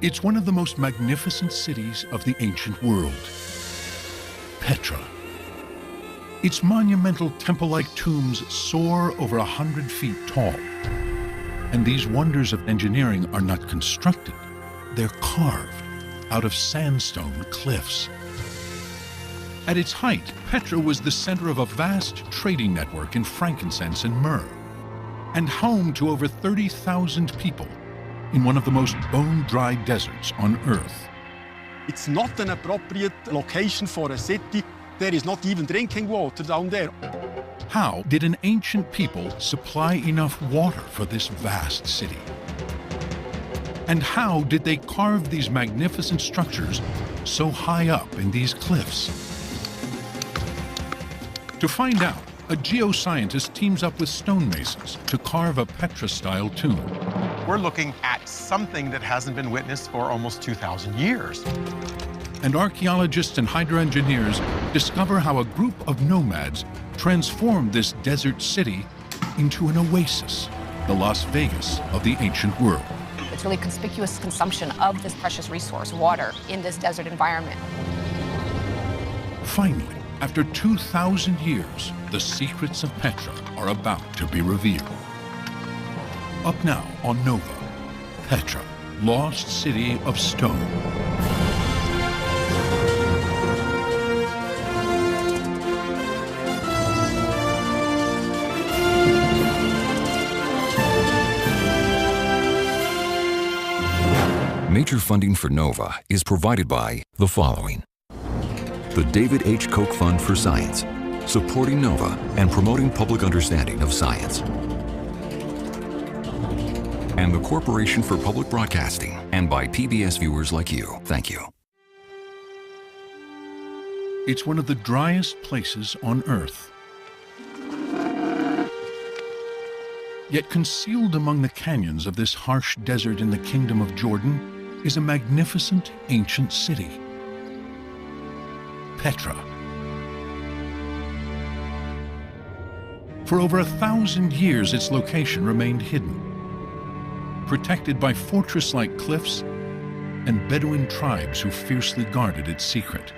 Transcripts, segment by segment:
It's one of the most magnificent cities of the ancient world, Petra. Its monumental temple-like tombs soar over 100 feet tall. And these wonders of engineering are not constructed, they're carved out of sandstone cliffs. At its height, Petra was the center of a vast trading network in frankincense and myrrh, and home to over 30,000 people in one of the most bone-dry deserts on Earth. It's not an appropriate location for a city. There is not even drinking water down there. How did an ancient people supply enough water for this vast city? And how did they carve these magnificent structures so high up in these cliffs? To find out, a geoscientist teams up with stonemasons to carve a Petra-style tomb. We're looking at something that hasn't been witnessed for almost 2,000 years. And archaeologists and hydroengineers discover how a group of nomads transformed this desert city into an oasis, the Las Vegas of the ancient world. It's really conspicuous consumption of this precious resource, water, in this desert environment. Finally, after 2,000 years, the secrets of Petra are about to be revealed. Up now on Nova, Petra, lost city of stone. Major funding for NOVA is provided by the following: the David H. Koch Fund for Science, supporting NOVA and promoting public understanding of science, and the Corporation for Public Broadcasting, and by PBS viewers like you. Thank you. It's one of the driest places on Earth. Yet concealed among the canyons of this harsh desert in the Kingdom of Jordan is a magnificent ancient city, Petra. For over 1,000 years, its location remained hidden, protected by fortress-like cliffs and Bedouin tribes who fiercely guarded its secret.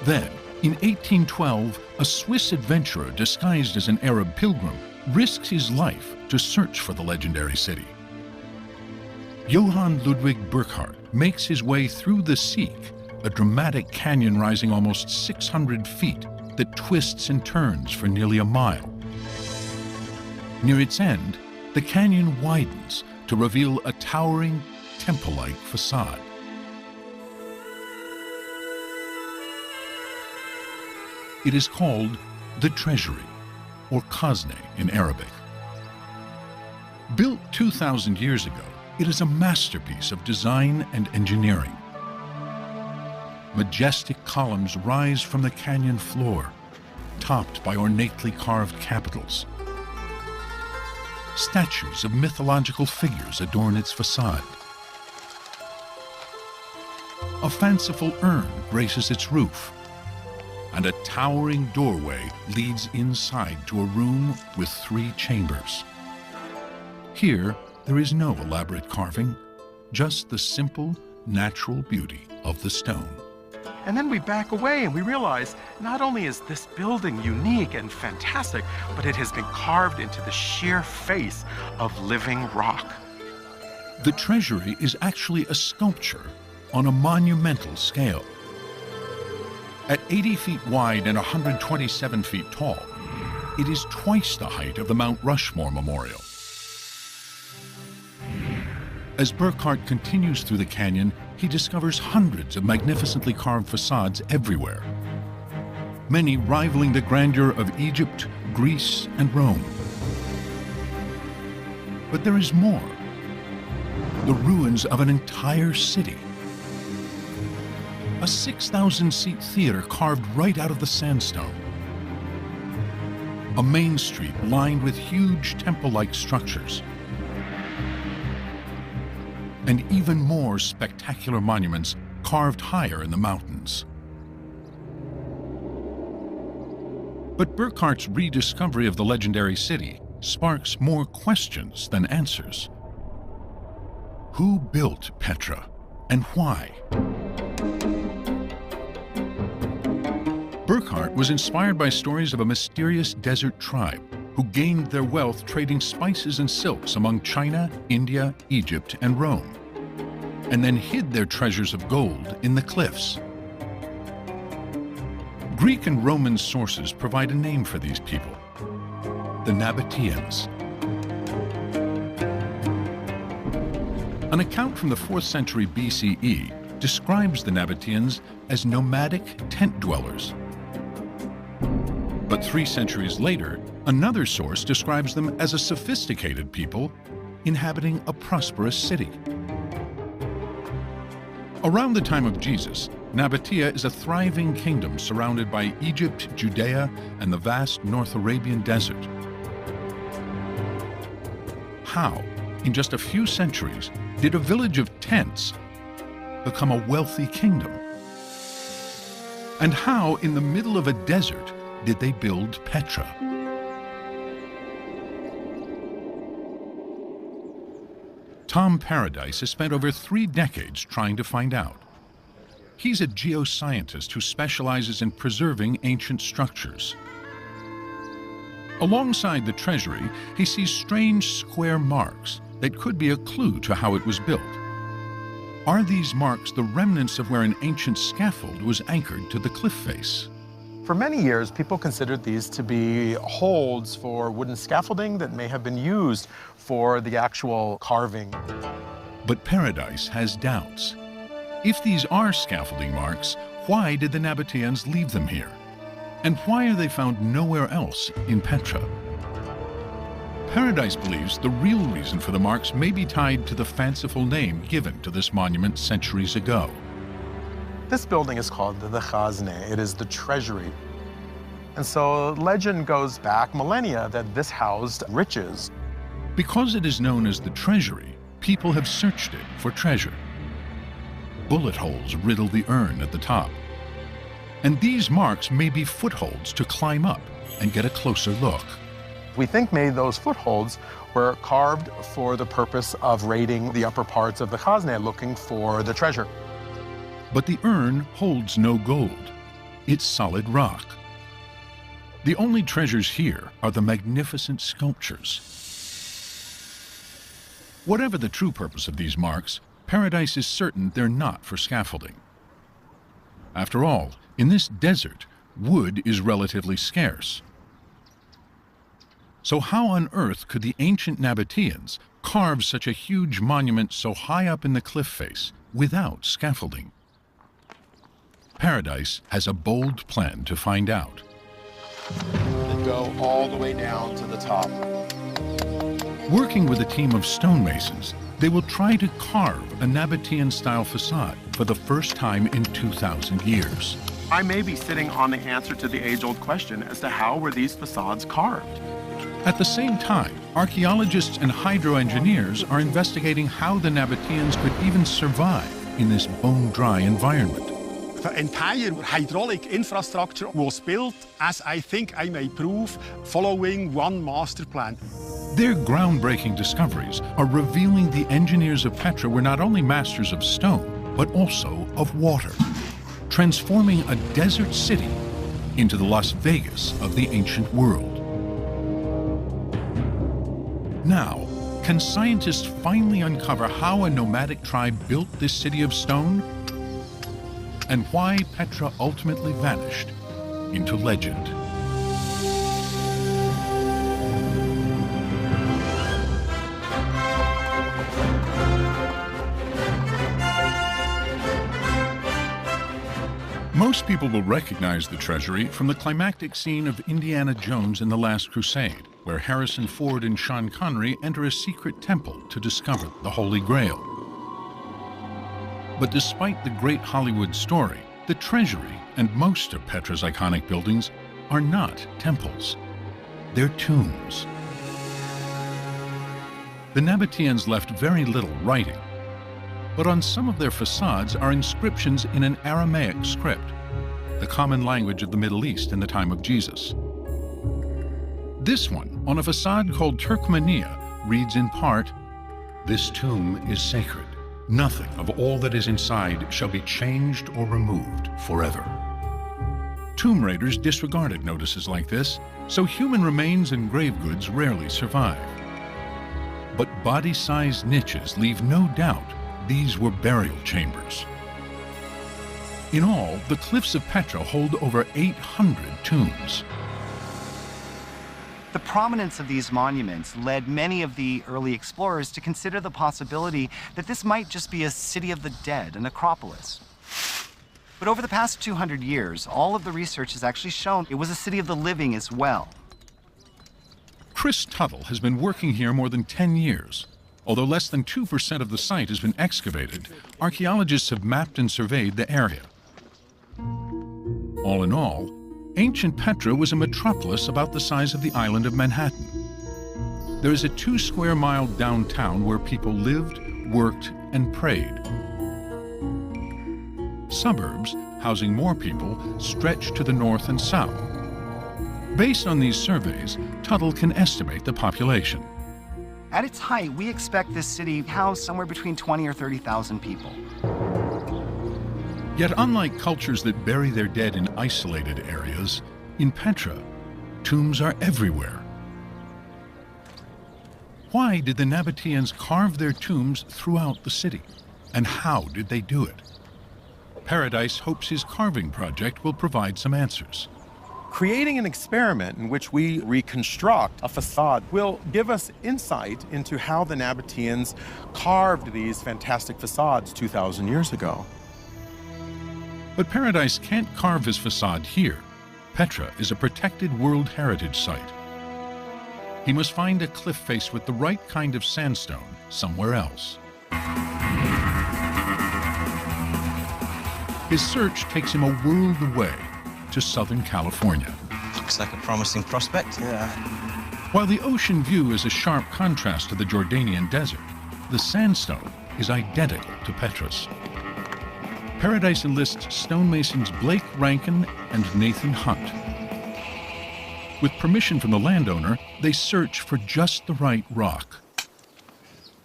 Then, in 1812, a Swiss adventurer disguised as an Arab pilgrim risks his life to search for the legendary city. Johann Ludwig Burckhardt makes his way through the Sieg, a dramatic canyon rising almost 600 feet that twists and turns for nearly a mile. Near its end, the canyon widens to reveal a towering, temple-like facade. It is called the Treasury, or Khazne in Arabic. Built 2,000 years ago, it is a masterpiece of design and engineering. Majestic columns rise from the canyon floor, topped by ornately carved capitals. Statues of mythological figures adorn its facade. A fanciful urn graces its roof, and a towering doorway leads inside to a room with 3 chambers. Here, there is no elaborate carving, just the simple, natural beauty of the stone. And then we back away and we realize not only is this building unique and fantastic, but it has been carved into the sheer face of living rock. The treasury is actually a sculpture on a monumental scale. At 80 feet wide and 127 feet tall, it is twice the height of the Mount Rushmore Memorial. As Burckhardt continues through the canyon, he discovers hundreds of magnificently carved facades everywhere, many rivaling the grandeur of Egypt, Greece, and Rome. But there is more: the ruins of an entire city. A 6,000-seat theater carved right out of the sandstone. A main street lined with huge temple-like structures. And even more spectacular monuments carved higher in the mountains. But Burckhardt's rediscovery of the legendary city sparks more questions than answers. Who built Petra and why? Burckhardt was inspired by stories of a mysterious desert tribe who gained their wealth trading spices and silks among China, India, Egypt, and Rome, and then hid their treasures of gold in the cliffs. Greek and Roman sources provide a name for these people: the Nabateans. An account from the 4th century BCE describes the Nabateans as nomadic tent dwellers. But 3 centuries later, another source describes them as a sophisticated people inhabiting a prosperous city. Around the time of Jesus, Nabatea is a thriving kingdom surrounded by Egypt, Judea, and the vast North Arabian desert. How, in just a few centuries, did a village of tents become a wealthy kingdom? And how, in the middle of a desert, did they build Petra? Tom Paradise has spent over 3 decades trying to find out. He's a geoscientist who specializes in preserving ancient structures. Alongside the treasury, he sees strange square marks that could be a clue to how it was built. Are these marks the remnants of where an ancient scaffold was anchored to the cliff face? For many years, people considered these to be holds for wooden scaffolding that may have been used for the actual carving. But Paradise has doubts. If these are scaffolding marks, why did the Nabateans leave them here? And why are they found nowhere else in Petra? Paradise believes the real reason for the marks may be tied to the fanciful name given to this monument centuries ago. This building is called the Khazne. It is the treasury. And so legend goes back millennia that this housed riches. Because it is known as the treasury, people have searched it for treasure. Bullet holes riddle the urn at the top. And these marks may be footholds to climb up and get a closer look. We think maybe those footholds were carved for the purpose of raiding the upper parts of the Khazne, looking for the treasure. But the urn holds no gold. It's solid rock. The only treasures here are the magnificent sculptures. Whatever the true purpose of these marks, Paradise is certain they're not for scaffolding. After all, in this desert, wood is relatively scarce. So how on earth could the ancient Nabateans carve such a huge monument so high up in the cliff face without scaffolding? Paradise has a bold plan to find out. And go all the way down to the top. Working with a team of stonemasons, they will try to carve a Nabatean-style facade for the first time in 2,000 years. I may be sitting on the answer to the age-old question as to how were these facades carved. At the same time, archaeologists and hydro-engineers are investigating how the Nabateans could even survive in this bone-dry environment. The entire hydraulic infrastructure was built, as I think I may prove, following one master plan. Their groundbreaking discoveries are revealing the engineers of Petra were not only masters of stone, but also of water, transforming a desert city into the Las Vegas of the ancient world. Now, can scientists finally uncover how a nomadic tribe built this city of stone? And why Petra ultimately vanished into legend. Most people will recognize the treasury from the climactic scene of Indiana Jones and the Last Crusade, where Harrison Ford and Sean Connery enter a secret temple to discover the Holy Grail. But despite the great Hollywood story, the treasury and most of Petra's iconic buildings are not temples. They're tombs. The Nabateans left very little writing, but on some of their facades are inscriptions in an Aramaic script, the common language of the Middle East in the time of Jesus. This one, on a facade called Turkmenia, reads in part, This tomb is sacred. Nothing of all that is inside shall be changed or removed forever. Tomb raiders disregarded notices like this, so human remains and grave goods rarely survive. But body-sized niches leave no doubt these were burial chambers. In all, the cliffs of Petra hold over 800 tombs. The prominence of these monuments led many of the early explorers to consider the possibility that this might just be a city of the dead, a necropolis. But over the past 200 years, all of the research has actually shown it was a city of the living as well. Chris Tuttle has been working here more than 10 years. Although less than 2% of the site has been excavated, archaeologists have mapped and surveyed the area. All in all, ancient Petra was a metropolis about the size of the island of Manhattan. There is a 2-square-mile downtown where people lived, worked, and prayed. Suburbs, housing more people, stretch to the north and south. Based on these surveys, Tuttle can estimate the population. At its height, we expect this city housed somewhere between 20 or 30,000 people. Yet unlike cultures that bury their dead in isolated areas, in Petra, tombs are everywhere. Why did the Nabateans carve their tombs throughout the city? And how did they do it? Paradise hopes his carving project will provide some answers. Creating an experiment in which we reconstruct a facade will give us insight into how the Nabateans carved these fantastic facades 2,000 years ago. But Paradise can't carve his facade here. Petra is a protected World Heritage Site. He must find a cliff face with the right kind of sandstone somewhere else. His search takes him a world away to Southern California. Looks like a promising prospect. Yeah. While the ocean view is a sharp contrast to the Jordanian desert, the sandstone is identical to Petra's. Paradise enlists stonemasons Blake Rankin and Nathan Hunt. With permission from the landowner, they search for just the right rock.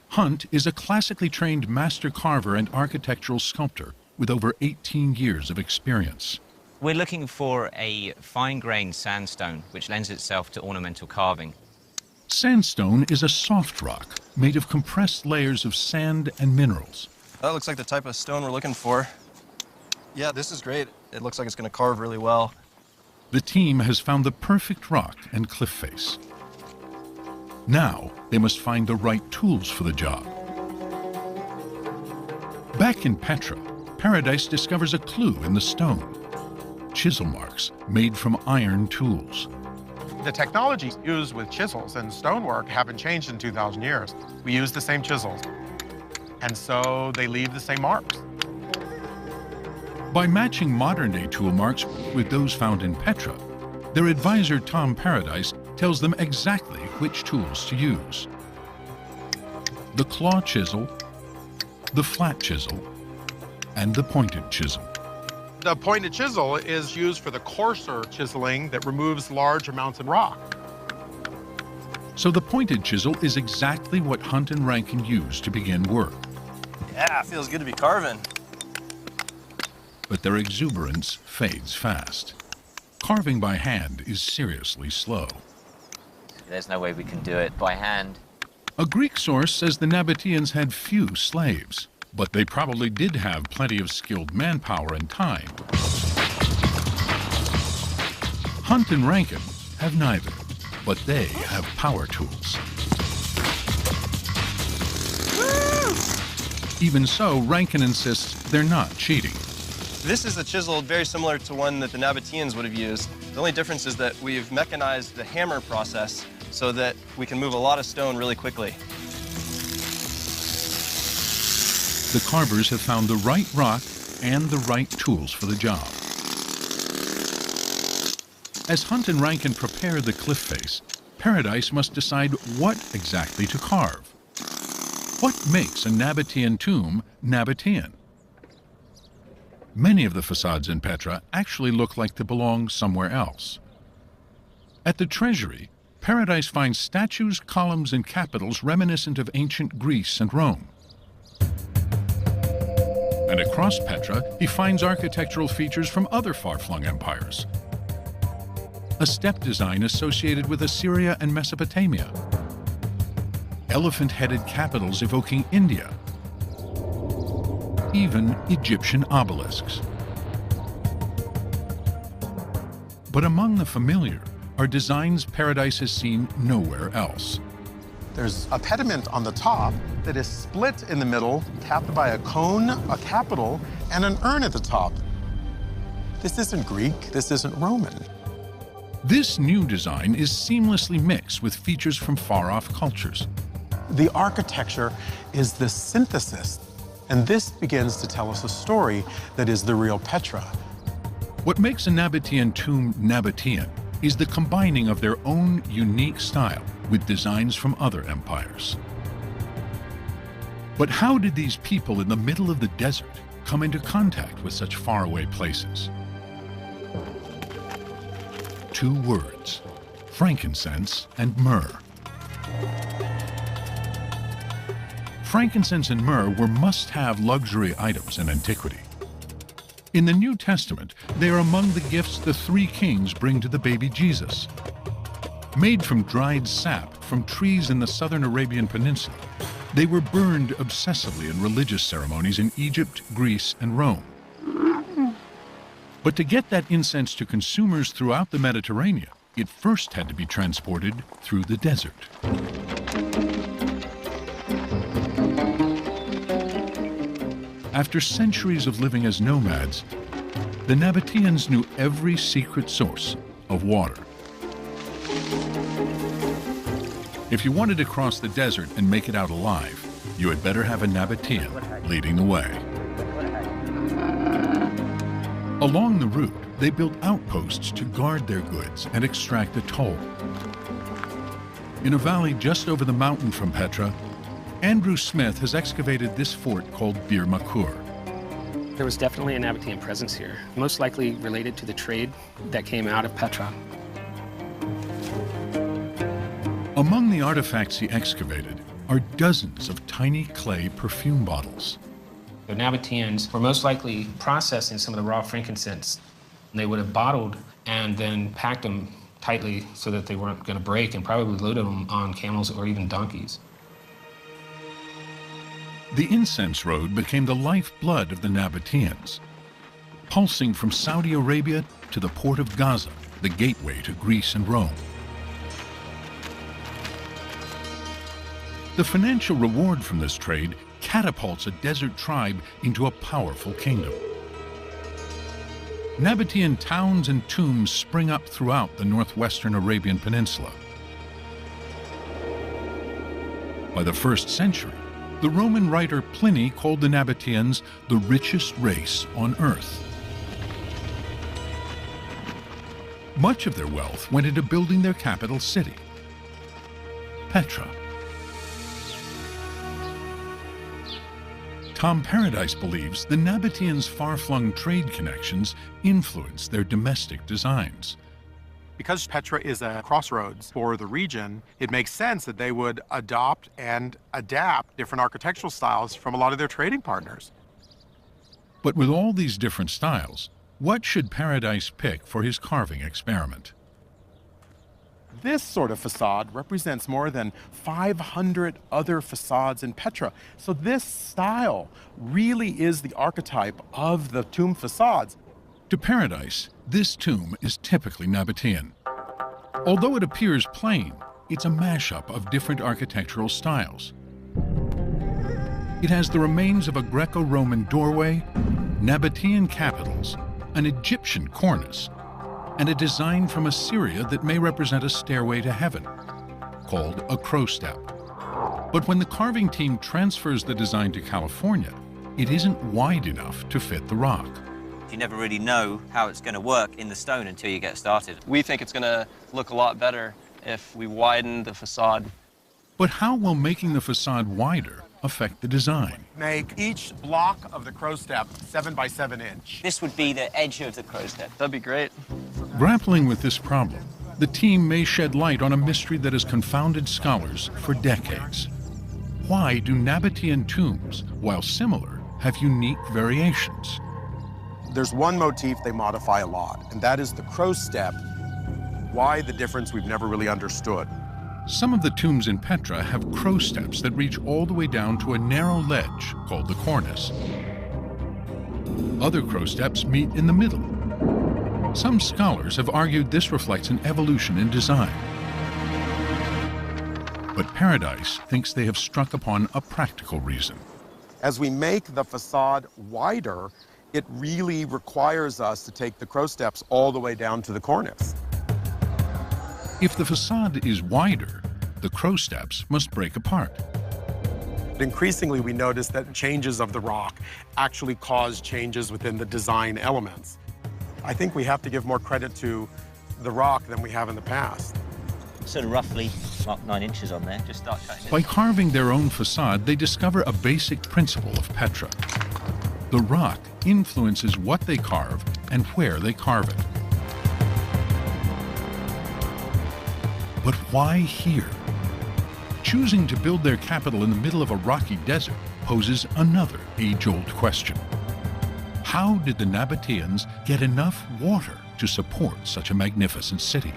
Hunt is a classically trained master carver and architectural sculptor with over 18 years of experience. We're looking for a fine-grained sandstone which lends itself to ornamental carving. Sandstone is a soft rock made of compressed layers of sand and minerals. That looks like the type of stone we're looking for. Yeah, this is great. It looks like it's going to carve really well. The team has found the perfect rock and cliff face. Now they must find the right tools for the job. Back in Petra, Paradise discovers a clue in the stone. Chisel marks made from iron tools. The technologies used with chisels and stonework haven't changed in 2,000 years. We use the same chisels, and so they leave the same marks. By matching modern-day tool marks with those found in Petra, their advisor Tom Paradise tells them exactly which tools to use. The claw chisel, the flat chisel, and the pointed chisel. The pointed chisel is used for the coarser chiseling that removes large amounts of rock. So the pointed chisel is exactly what Hunt and Rankin used to begin work. Yeah, it feels good to be carving. But their exuberance fades fast. Carving by hand is seriously slow. There's no way we can do it by hand. A Greek source says the Nabateans had few slaves, but they probably did have plenty of skilled manpower and time. Hunt and Rankin have neither, but they have power tools. Even so, Rankin insists they're not cheating. This is a chisel very similar to one that the Nabateans would have used. The only difference is that we've mechanized the hammer process so that we can move a lot of stone really quickly. The carvers have found the right rock and the right tools for the job. As Hunt and Rankin prepare the cliff face, Paradise must decide what exactly to carve. What makes a Nabatean tomb Nabatean? Many of the facades in Petra actually look like they belong somewhere else. At the treasury, Paradise finds statues, columns, and capitals reminiscent of ancient Greece and Rome. And across Petra, he finds architectural features from other far-flung empires. A step design associated with Assyria and Mesopotamia. Elephant-headed capitals evoking India. Even Egyptian obelisks. But among the familiar are designs Paradise has seen nowhere else. There's a pediment on the top that is split in the middle, capped by a cone, a capital, and an urn at the top. This isn't Greek, this isn't Roman. This new design is seamlessly mixed with features from far-off cultures. The architecture is the synthesis, and this begins to tell us a story that is the real Petra. What makes a Nabatean tomb Nabatean is the combining of their own unique style with designs from other empires. But how did these people in the middle of the desert come into contact with such faraway places? Two words: frankincense and myrrh. Frankincense and myrrh were must-have luxury items in antiquity. In the New Testament, they are among the gifts the three kings bring to the baby Jesus. Made from dried sap from trees in the southern Arabian Peninsula, they were burned obsessively in religious ceremonies in Egypt, Greece, and Rome. But to get that incense to consumers throughout the Mediterranean, it first had to be transported through the desert. After centuries of living as nomads, the Nabateans knew every secret source of water. If you wanted to cross the desert and make it out alive, you had better have a Nabatean leading the way. Along the route, they built outposts to guard their goods and extract a toll. In a valley just over the mountain from Petra, Andrew Smith has excavated this fort called Bir Makur. There was definitely a Nabatean presence here, most likely related to the trade that came out of Petra. Among the artifacts he excavated are dozens of tiny clay perfume bottles. The Nabateans were most likely processing some of the raw frankincense. They would have bottled and then packed them tightly so that they weren't going to break, and probably loaded them on camels or even donkeys. The incense road became the lifeblood of the Nabateans, pulsing from Saudi Arabia to the port of Gaza, the gateway to Greece and Rome. The financial reward from this trade catapults a desert tribe into a powerful kingdom. Nabatean towns and tombs spring up throughout the northwestern Arabian Peninsula. By the 1st century, the Roman writer Pliny called the Nabateans the richest race on earth. Much of their wealth went into building their capital city, Petra. Tom Paradise believes the Nabateans' far-flung trade connections influenced their domestic designs. Because Petra is a crossroads for the region, it makes sense that they would adopt and adapt different architectural styles from a lot of their trading partners. But with all these different styles, what should Paradise pick for his carving experiment? This sort of facade represents more than 500 other facades in Petra. So this style really is the archetype of the tomb facades. To Paradise, this tomb is typically Nabatean. Although it appears plain, it's a mashup of different architectural styles. It has the remains of a Greco-Roman doorway, Nabatean capitals, an Egyptian cornice, and a design from Assyria that may represent a stairway to heaven, called a crow step. But when the carving team transfers the design to California, it isn't wide enough to fit the rock. You never really know how it's going to work in the stone until you get started. We think it's going to look a lot better if we widen the facade. But how will making the facade wider affect the design? Make each block of the crow step 7 by 7 inch. This would be the edge of the crow step. That'd be great. Grappling with this problem, the team may shed light on a mystery that has confounded scholars for decades. Why do Nabatean tombs, while similar, have unique variations? There's one motif they modify a lot, and that is the crow step. Why the difference, we've never really understood. Some of the tombs in Petra have crow steps that reach all the way down to a narrow ledge called the cornice. Other crow steps meet in the middle. Some scholars have argued this reflects an evolution in design. But Paradise thinks they have struck upon a practical reason. As we make the facade wider, it really requires us to take the crow steps all the way down to the cornice. If the facade is wider, the crow steps must break apart. Increasingly, we notice that changes of the rock actually cause changes within the design elements. I think we have to give more credit to the rock than we have in the past. Sort of roughly mark 9 inches on there, just start cutting it. By carving their own facade, they discover a basic principle of Petra. The rock influences what they carve and where they carve it. But why here? Choosing to build their capital in the middle of a rocky desert poses another age-old question. How did the Nabateans get enough water to support such a magnificent city?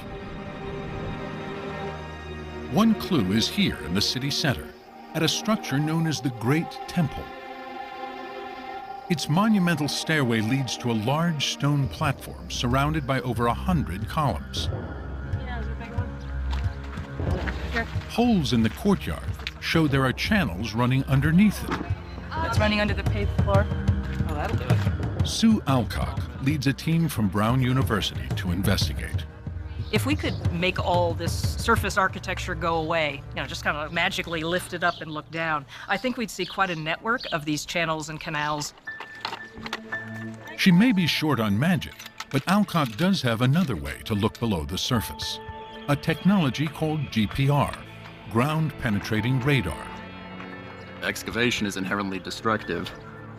One clue is here in the city center, at a structure known as the Great Temple. Its monumental stairway leads to a large stone platform surrounded by over 100 columns. Holes in the courtyard show there are channels running underneath it. It's running under the paved floor. Oh, that'll do it. Sue Alcock leads a team from Brown University to investigate. If we could make all this surface architecture go away, just kind of magically lift it up and look down, I think we'd see quite a network of these channels and canals. She may be short on magic, but Alcock does have another way to look below the surface. A technology called GPR, ground-penetrating radar. Excavation is inherently destructive.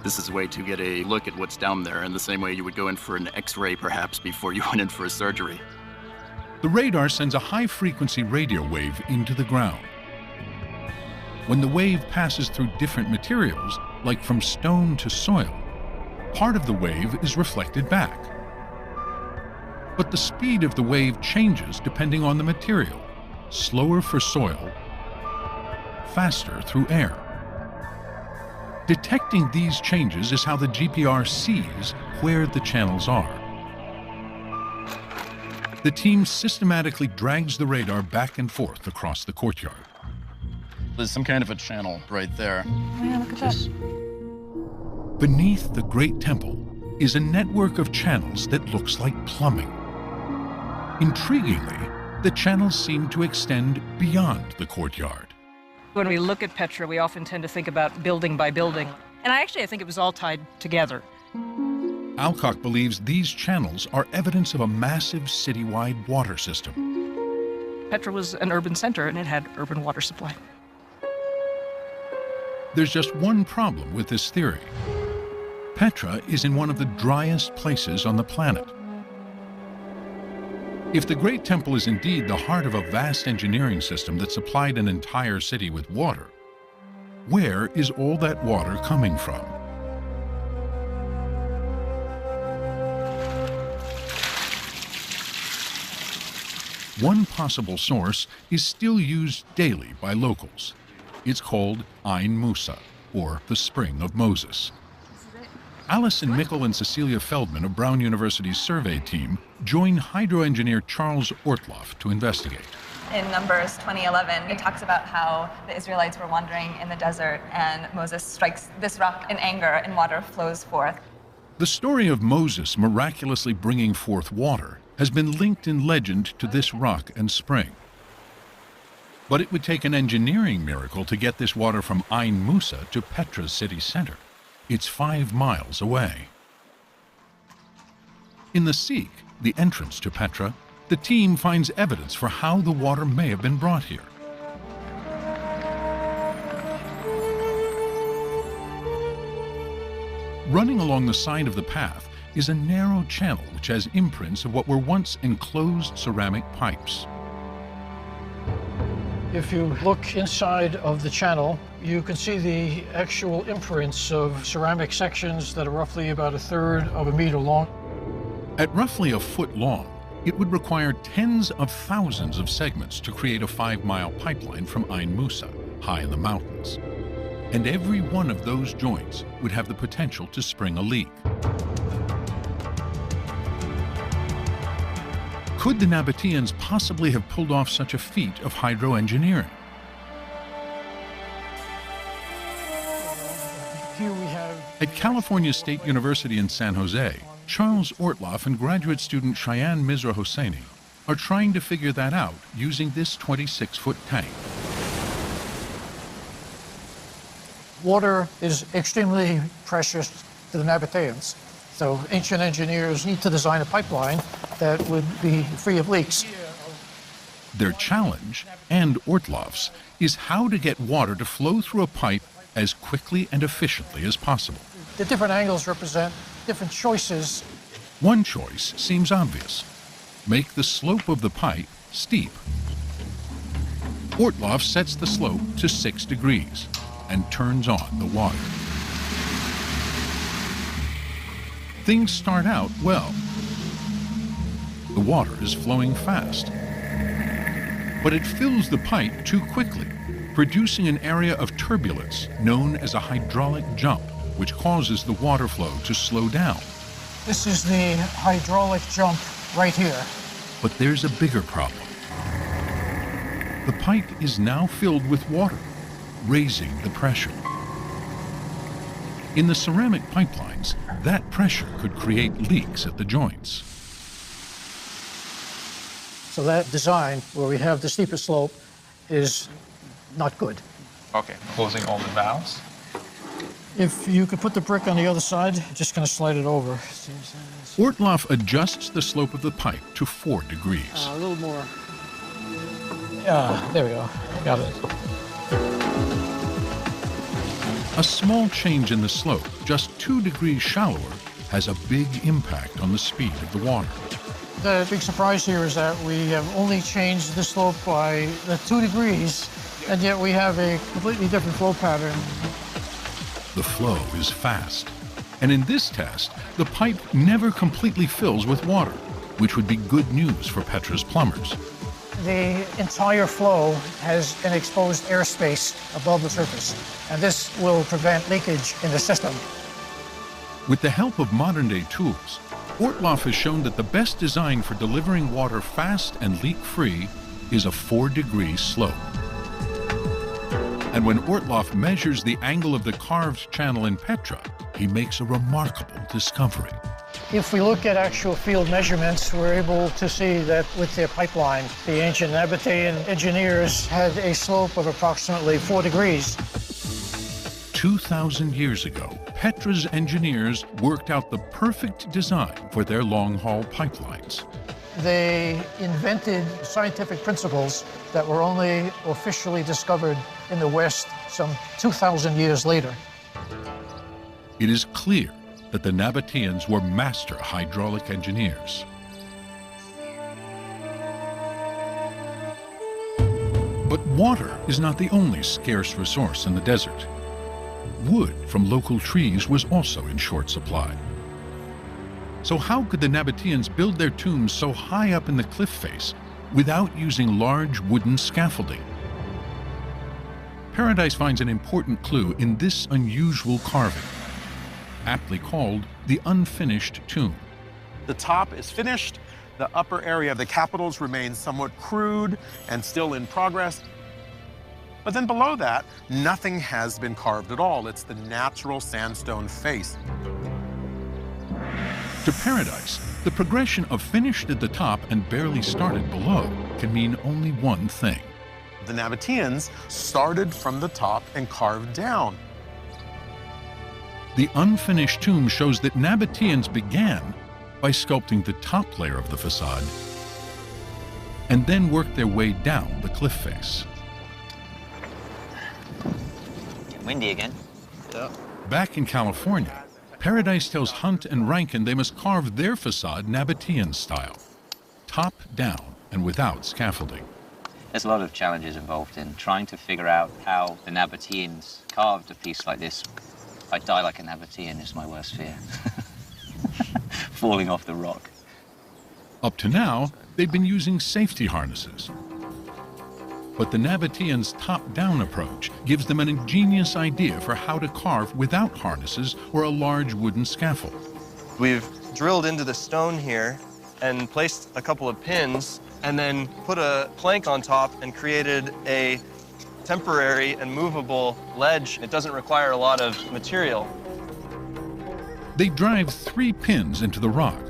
This is a way to get a look at what's down there in the same way you would go in for an X-ray perhaps before you went in for a surgery. The radar sends a high-frequency radio wave into the ground. When the wave passes through different materials, like from stone to soil, part of the wave is reflected back. But the speed of the wave changes depending on the material, slower for soil, faster through air. Detecting these changes is how the GPR sees where the channels are. The team systematically drags the radar back and forth across the courtyard. There's some kind of a channel right there. Oh, yeah, look at that. Beneath the Great Temple is a network of channels that looks like plumbing. Intriguingly, the channels seem to extend beyond the courtyard. When we look at Petra, we often tend to think about building by building. And I think it was all tied together. Alcock believes these channels are evidence of a massive citywide water system. Petra was an urban center, and it had urban water supply. There's just one problem with this theory. Petra is in one of the driest places on the planet. If the Great Temple is indeed the heart of a vast engineering system that supplied an entire city with water, where is all that water coming from? One possible source is still used daily by locals. It's called Ain Musa, or the Spring of Moses. Alison Mickle and Cecilia Feldman of Brown University's survey team join hydroengineer Charles Ortloff to investigate. In Numbers 20:11, it talks about how the Israelites were wandering in the desert and Moses strikes this rock in anger and water flows forth. The story of Moses miraculously bringing forth water has been linked in legend to this rock and spring. But it would take an engineering miracle to get this water from Ain Musa to Petra's city center. It's 5 miles away. In the Sikh, the entrance to Petra, the team finds evidence for how the water may have been brought here. Running along the side of the path is a narrow channel which has imprints of what were once enclosed ceramic pipes. If you look inside of the channel, you can see the actual imprints of ceramic sections that are roughly about 1/3 of a meter long. At roughly a foot long, it would require tens of thousands of segments to create a 5-mile pipeline from Ain Musa, high in the mountains. And every one of those joints would have the potential to spring a leak. Could the Nabateans possibly have pulled off such a feat of hydroengineering? Here we have... At California State University in San Jose, Charles Ortloff and graduate student Cheyenne Mizra Hosseini are trying to figure that out using this 26-foot tank. Water is extremely precious to the Nabateans. So ancient engineers need to design a pipeline that would be free of leaks. Their challenge, and Ortloff's, is how to get water to flow through a pipe as quickly and efficiently as possible. The different angles represent different choices. One choice seems obvious. Make the slope of the pipe steep. Ortloff sets the slope to 6 degrees and turns on the water. Things start out well. The water is flowing fast, but it fills the pipe too quickly, producing an area of turbulence known as a hydraulic jump, which causes the water flow to slow down. This is the hydraulic jump right here. But there's a bigger problem. The pipe is now filled with water, raising the pressure. In the ceramic pipelines, that pressure could create leaks at the joints. So that design, where we have the steepest slope, is not good. Okay, closing all the valves. If you could put the brick on the other side, just kind of slide it over. Ortloff adjusts the slope of the pipe to 4 degrees. A little more. There we go. Got it. A small change in the slope, just 2 degrees shallower, has a big impact on the speed of the water. The big surprise here is that we have only changed the slope by 2 degrees, and yet we have a completely different flow pattern. The flow is fast. And in this test, the pipe never completely fills with water, which would be good news for Petra's plumbers. The entire flow has an exposed airspace above the surface, and this will prevent leakage in the system. With the help of modern-day tools, Ortloff has shown that the best design for delivering water fast and leak-free is a 4-degree slope. And when Ortloff measures the angle of the carved channel in Petra, he makes a remarkable discovery. If we look at actual field measurements, we're able to see that with their pipeline, the ancient Nabatean engineers had a slope of approximately 4 degrees. 2,000 years ago, Petra's engineers worked out the perfect design for their long-haul pipelines. They invented scientific principles that were only officially discovered in the West some 2,000 years later. It is clear that the Nabateans were master hydraulic engineers. But water is not the only scarce resource in the desert. Wood from local trees was also in short supply. So how could the Nabateans build their tombs so high up in the cliff face without using large wooden scaffolding? Paradise finds an important clue in this unusual carving, aptly called the unfinished tomb. The top is finished. The upper area of the capitals remains somewhat crude and still in progress. But then below that, nothing has been carved at all. It's the natural sandstone face. To Paradise, the progression of finished at the top and barely started below can mean only one thing. The Nabateans started from the top and carved down. The unfinished tomb shows that Nabateans began by sculpting the top layer of the facade and then worked their way down the cliff face. Windy again. Back in California, Paradise tells Hunt and Rankin they must carve their facade Nabatean style, top down and without scaffolding. There's a lot of challenges involved in trying to figure out how the Nabateans carved a piece like this. I die like a Nabatean is my worst fear. Falling off the rock. Up to now, they've been using safety harnesses. But the Nabateans' top-down approach gives them an ingenious idea for how to carve without harnesses or a large wooden scaffold. We've drilled into the stone here and placed a couple of pins and then put a plank on top and created a temporary and movable ledge. It doesn't require a lot of material. They drive 3 pins into the rock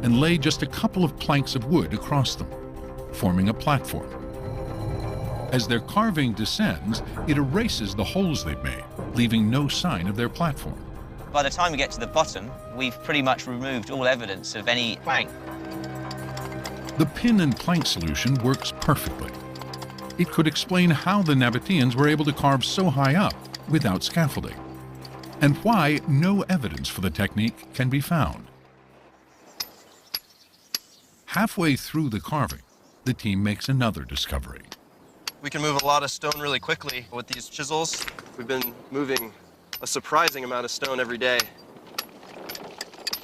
and lay just a couple of planks of wood across them, forming a platform. As their carving descends, it erases the holes they've made, leaving no sign of their platform. By the time we get to the bottom, we've pretty much removed all evidence of any plank. The pin and plank solution works perfectly. It could explain how the Nabateans were able to carve so high up without scaffolding, and why no evidence for the technique can be found. Halfway through the carving, the team makes another discovery. We can move a lot of stone really quickly with these chisels. We've been moving a surprising amount of stone every day.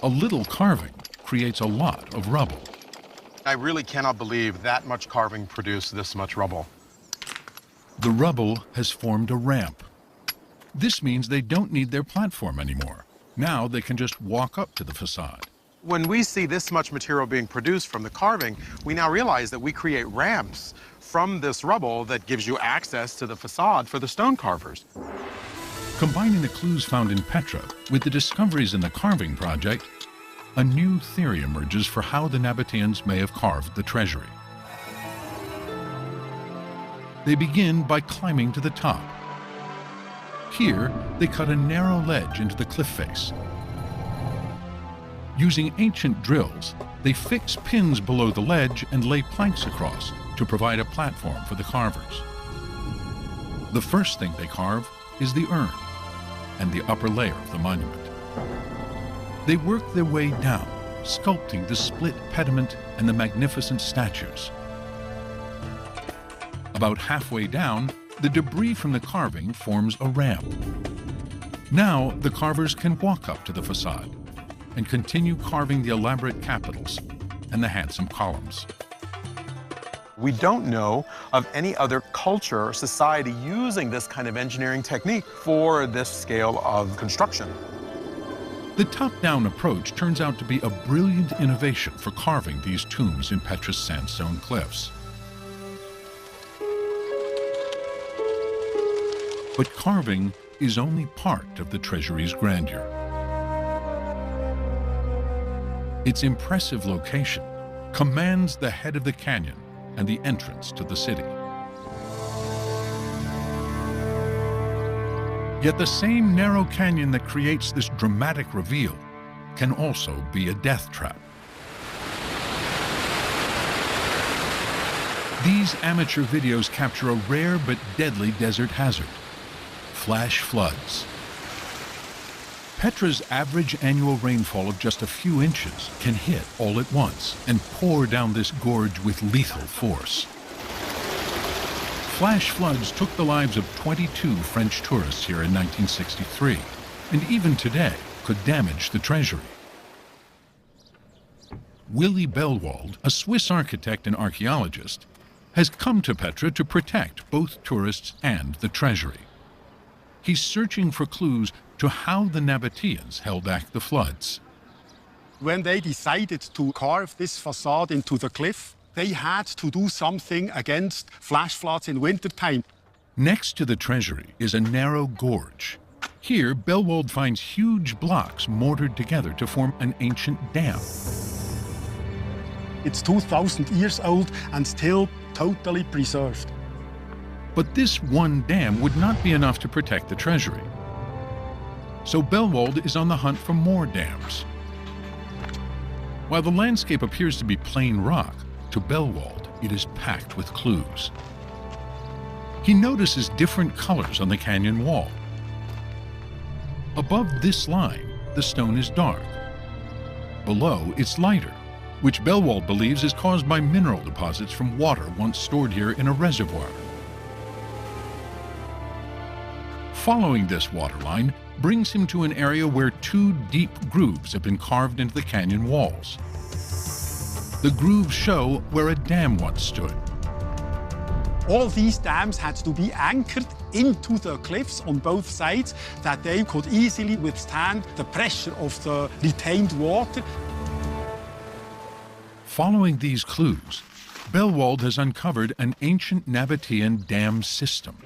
A little carving creates a lot of rubble. I really cannot believe that much carving produced this much rubble. The rubble has formed a ramp. This means they don't need their platform anymore. Now they can just walk up to the facade. When we see this much material being produced from the carving, we now realize that we create ramps from this rubble that gives you access to the facade for the stone carvers. Combining the clues found in Petra with the discoveries in the carving project, a new theory emerges for how the Nabateans may have carved the treasury. They begin by climbing to the top. Here, they cut a narrow ledge into the cliff face. Using ancient drills, they fix pins below the ledge and lay planks across to provide a platform for the carvers. The first thing they carve is the urn and the upper layer of the monument. They work their way down, sculpting the split pediment and the magnificent statues. About halfway down, the debris from the carving forms a ramp. Now the carvers can walk up to the facade and continue carving the elaborate capitals and the handsome columns. We don't know of any other culture or society using this kind of engineering technique for this scale of construction. The top-down approach turns out to be a brilliant innovation for carving these tombs in Petra's sandstone cliffs. But carving is only part of the treasury's grandeur. Its impressive location commands the head of the canyon and the entrance to the city. Yet the same narrow canyon that creates this dramatic reveal can also be a death trap. These amateur videos capture a rare but deadly desert hazard: flash floods. Petra's average annual rainfall of just a few inches can hit all at once and pour down this gorge with lethal force. Flash floods took the lives of 22 French tourists here in 1963, and even today could damage the treasury. Willy Bellwald, a Swiss architect and archaeologist, has come to Petra to protect both tourists and the treasury. He's searching for clues to how the Nabateans held back the floods. When they decided to carve this facade into the cliff, they had to do something against flash floods in wintertime. Next to the treasury is a narrow gorge. Here, Bellwald finds huge blocks mortared together to form an ancient dam. It's 2,000 years old and still totally preserved. But this one dam would not be enough to protect the treasury. So Bellwald is on the hunt for more dams. While the landscape appears to be plain rock, to Bellwald it is packed with clues. He notices different colors on the canyon wall. Above this line, the stone is dark. Below, it's lighter, which Bellwald believes is caused by mineral deposits from water once stored here in a reservoir. Following this waterline brings him to an area where two deep grooves have been carved into the canyon walls. The grooves show where a dam once stood. All these dams had to be anchored into the cliffs on both sides that they could easily withstand the pressure of the retained water. Following these clues, Bellwald has uncovered an ancient Nabatean dam system.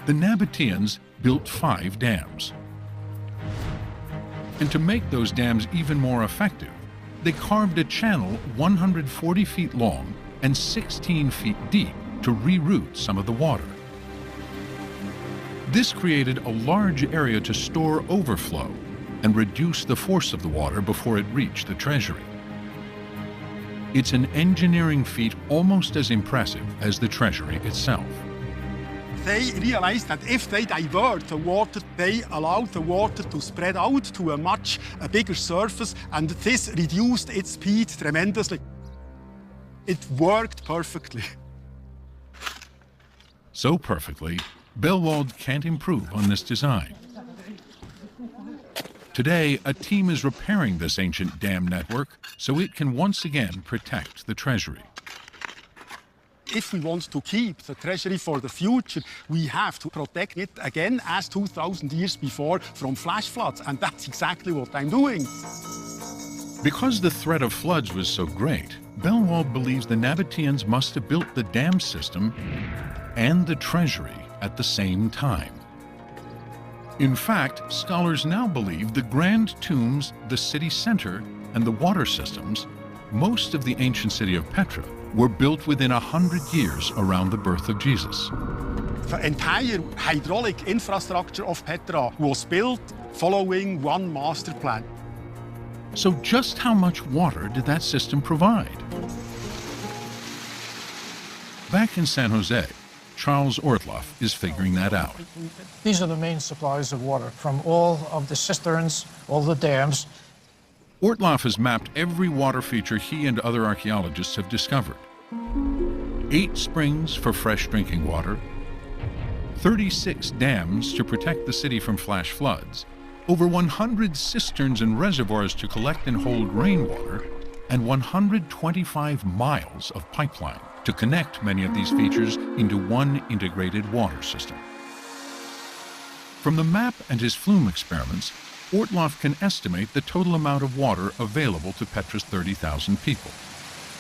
The Nabateans built 5 dams. And to make those dams even more effective, they carved a channel 140 feet long and 16 feet deep to reroute some of the water. This created a large area to store overflow and reduce the force of the water before it reached the treasury. It's an engineering feat almost as impressive as the treasury itself. They realized that if they divert the water, they allow the water to spread out to a bigger surface, and this reduced its speed tremendously. It worked perfectly. So perfectly, Bellwald can't improve on this design. Today, a team is repairing this ancient dam network so it can once again protect the treasury. If we want to keep the treasury for the future, we have to protect it again as 2,000 years before from flash floods, and that's exactly what I'm doing. Because the threat of floods was so great, Bellwald believes the Nabateans must have built the dam system and the treasury at the same time. In fact, scholars now believe the grand tombs, the city center, and the water systems, most of the ancient city of Petra, were built within 100 years around the birth of Jesus. The entire hydraulic infrastructure of Petra was built following one master plan. So just how much water did that system provide? Back in San Jose, Charles Ortloff is figuring that out. These are the main supplies of water from all of the cisterns, all the dams. Ortloff has mapped every water feature he and other archaeologists have discovered. 8 springs for fresh drinking water, 36 dams to protect the city from flash floods, over 100 cisterns and reservoirs to collect and hold rainwater, and 125 miles of pipeline to connect many of these features into one integrated water system. From the map and his flume experiments, Ortloff can estimate the total amount of water available to Petra's 30,000 people.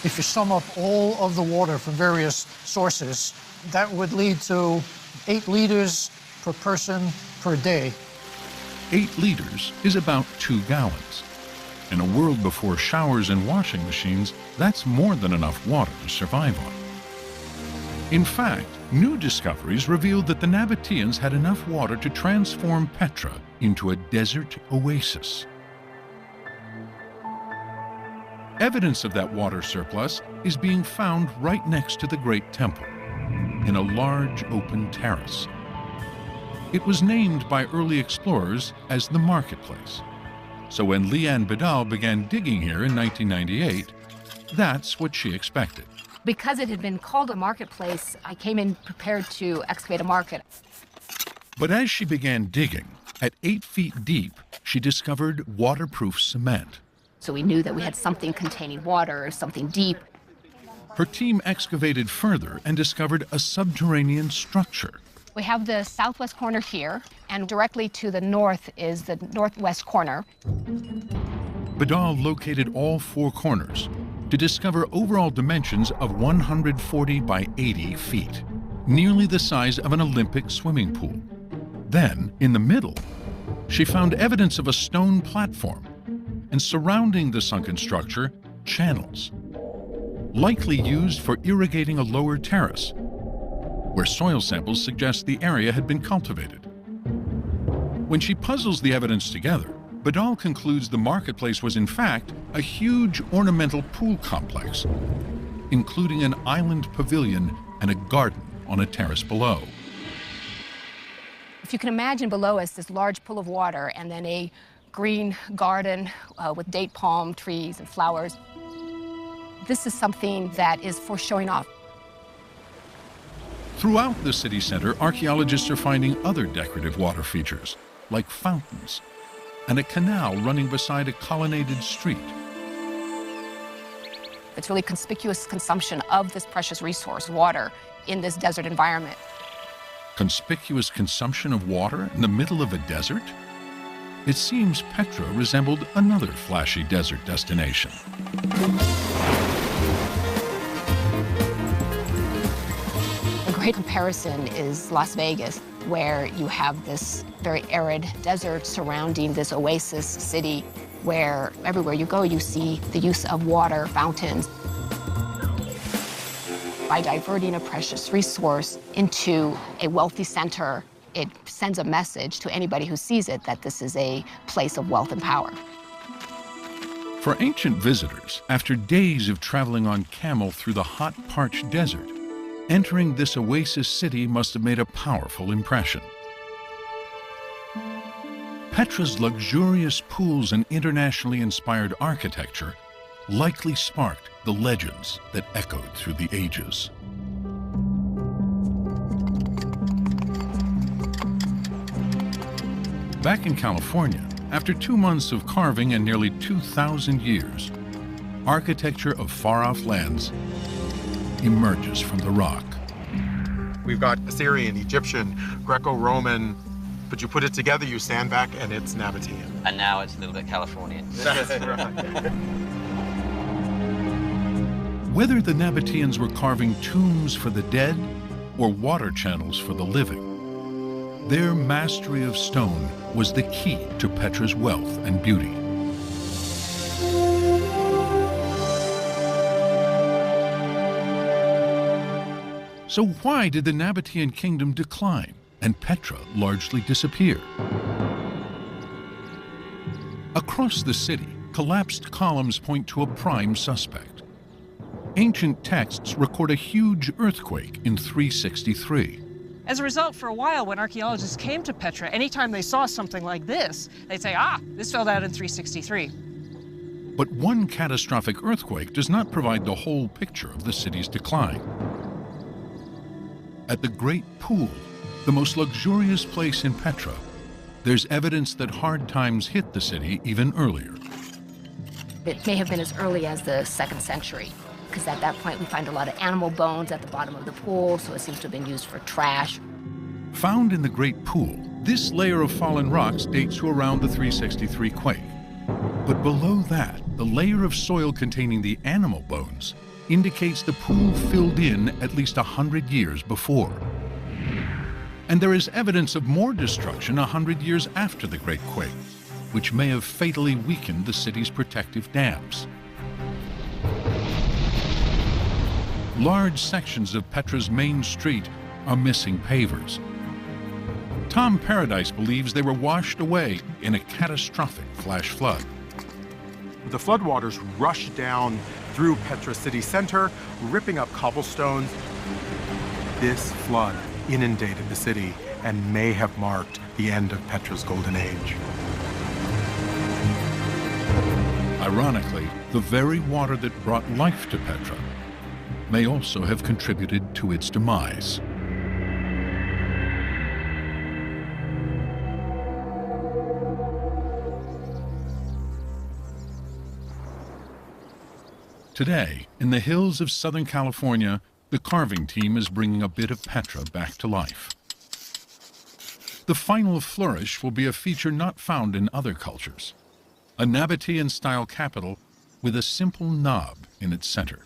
If you sum up all of the water from various sources, that would lead to 8 liters per person per day. 8 liters is about 2 gallons. In a world before showers and washing machines, that's more than enough water to survive on. In fact, new discoveries revealed that the Nabateans had enough water to transform Petra into a desert oasis. Evidence of that water surplus is being found right next to the Great Temple, in a large open terrace. It was named by early explorers as the Marketplace. So when Leanne Bedal began digging here in 1998, that's what she expected. Because it had been called a marketplace, I came in prepared to excavate a market. But as she began digging, at 8 feet deep, she discovered waterproof cement. So we knew that we had something containing water, something deep. Her team excavated further and discovered a subterranean structure. We have the southwest corner here, and directly to the north is the northwest corner. Bedal located all 4 corners to discover overall dimensions of 140 by 80 feet, nearly the size of an Olympic swimming pool. Then, in the middle, she found evidence of a stone platform, and surrounding the sunken structure, channels, likely used for irrigating a lower terrace, where soil samples suggest the area had been cultivated. When she puzzles the evidence together, Bedal concludes the marketplace was in fact a huge ornamental pool complex, including an island pavilion and a garden on a terrace below. If you can imagine below us this large pool of water and then a green garden with date palm trees and flowers, this is something that is for showing off. Throughout the city center, archaeologists are finding other decorative water features, like fountains, and a canal running beside a colonnaded street. It's really conspicuous consumption of this precious resource, water, in this desert environment. Conspicuous consumption of water in the middle of a desert? It seems Petra resembled another flashy desert destination. A great comparison is Las Vegas, where you have this very arid desert surrounding this oasis city, where everywhere you go, you see the use of water, fountains. By diverting a precious resource into a wealthy center, it sends a message to anybody who sees it that this is a place of wealth and power. For ancient visitors, after days of traveling on camel through the hot, parched desert, entering this oasis city must have made a powerful impression. Petra's luxurious pools and internationally inspired architecture likely sparked the legends that echoed through the ages. Back in California, after 2 months of carving and nearly 2,000 years, architecture of far-off lands emerges from the rock. We've got Assyrian, Egyptian, Greco-Roman, but you put it together, you stand back, and it's Nabatean. And now it's a little bit Californian. That's right. Whether the Nabateans were carving tombs for the dead or water channels for the living, their mastery of stone was the key to Petra's wealth and beauty. So why did the Nabatean kingdom decline and Petra largely disappear? Across the city, collapsed columns point to a prime suspect. Ancient texts record a huge earthquake in 363. As a result, for a while, when archaeologists came to Petra, anytime they saw something like this, they'd say, this fell down in 363. But one catastrophic earthquake does not provide the whole picture of the city's decline. At the Great Pool, the most luxurious place in Petra, there's evidence that hard times hit the city even earlier. It may have been as early as the 2nd century, because at that point we find a lot of animal bones at the bottom of the pool, so it seems to have been used for trash. Found in the Great Pool, this layer of fallen rocks dates to around the 363 quake. But below that, the layer of soil containing the animal bones indicates the pool filled in at least 100 years before. And there is evidence of more destruction 100 years after the Great Quake, which may have fatally weakened the city's protective dams. Large sections of Petra's main street are missing pavers. Tom Paradise believes they were washed away in a catastrophic flash flood. The floodwaters rushed down through Petra city center, ripping up cobblestones. This flood inundated the city and may have marked the end of Petra's golden age. Ironically, the very water that brought life to Petra may also have contributed to its demise. Today, in the hills of Southern California, the carving team is bringing a bit of Petra back to life. The final flourish will be a feature not found in other cultures, a Nabatean-style capital with a simple knob in its center.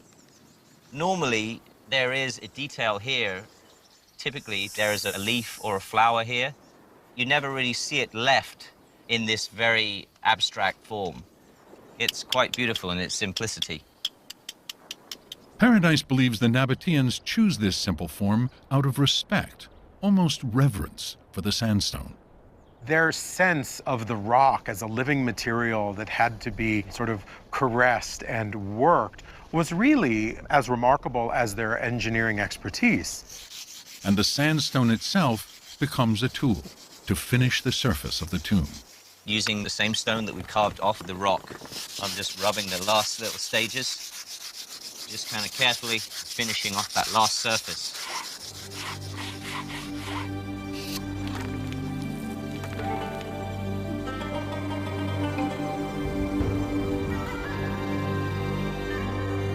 Normally, there is a detail here. Typically, there is a leaf or a flower here. You never really see it left in this very abstract form. It's quite beautiful in its simplicity. Paradise believes the Nabateans choose this simple form out of respect, almost reverence, for the sandstone. Their sense of the rock as a living material that had to be sort of caressed and worked was really as remarkable as their engineering expertise. And the sandstone itself becomes a tool. to finish the surface of the tomb. Using the same stone that we carved off the rock, I'm just rubbing the last little stages, just kind of carefully finishing off that last surface.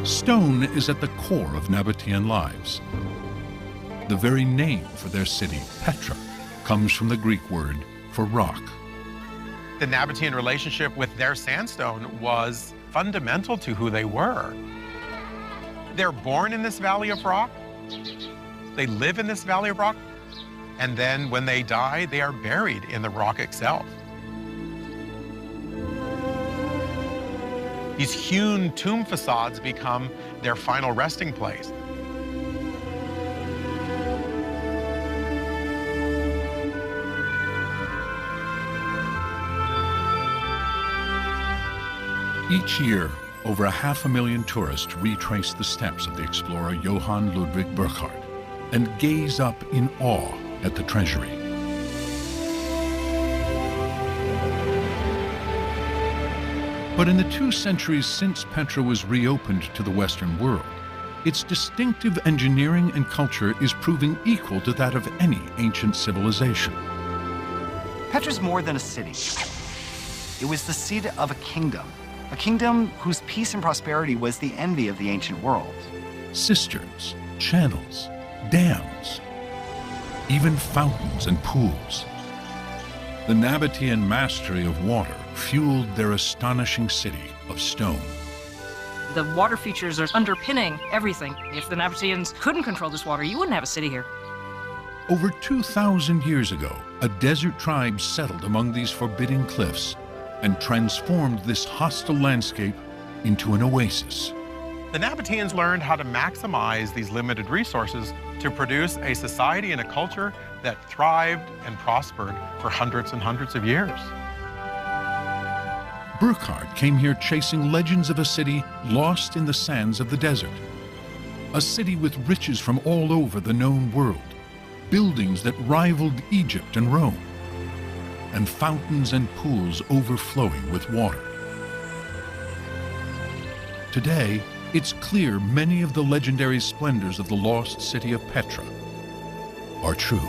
Stone is at the core of Nabatean lives. The very name for their city, Petra, comes from the Greek word for rock. The Nabatean relationship with their sandstone was fundamental to who they were. They're born in this valley of rock, they live in this valley of rock, and then when they die, they are buried in the rock itself. These hewn tomb facades become their final resting place. Each year, over 500,000 tourists retrace the steps of the explorer Johann Ludwig Burckhardt and gaze up in awe at the treasury. But in the 2 centuries since Petra was reopened to the Western world, its distinctive engineering and culture is proving equal to that of any ancient civilization. Petra's more than a city. It was the seat of a kingdom whose peace and prosperity was the envy of the ancient world. Cisterns, channels, dams, even fountains and pools. The Nabatean mastery of water fueled their astonishing city of stone. The water features are underpinning everything. If the Nabateans couldn't control this water, you wouldn't have a city here. Over 2,000 years ago, a desert tribe settled among these forbidding cliffs and transformed this hostile landscape into an oasis. The Nabateans learned how to maximize these limited resources to produce a society and a culture that thrived and prospered for hundreds and hundreds of years. Burckhardt came here chasing legends of a city lost in the sands of the desert. A city with riches from all over the known world, buildings that rivaled Egypt and Rome, and fountains and pools overflowing with water. Today, it's clear many of the legendary splendors of the lost city of Petra are true.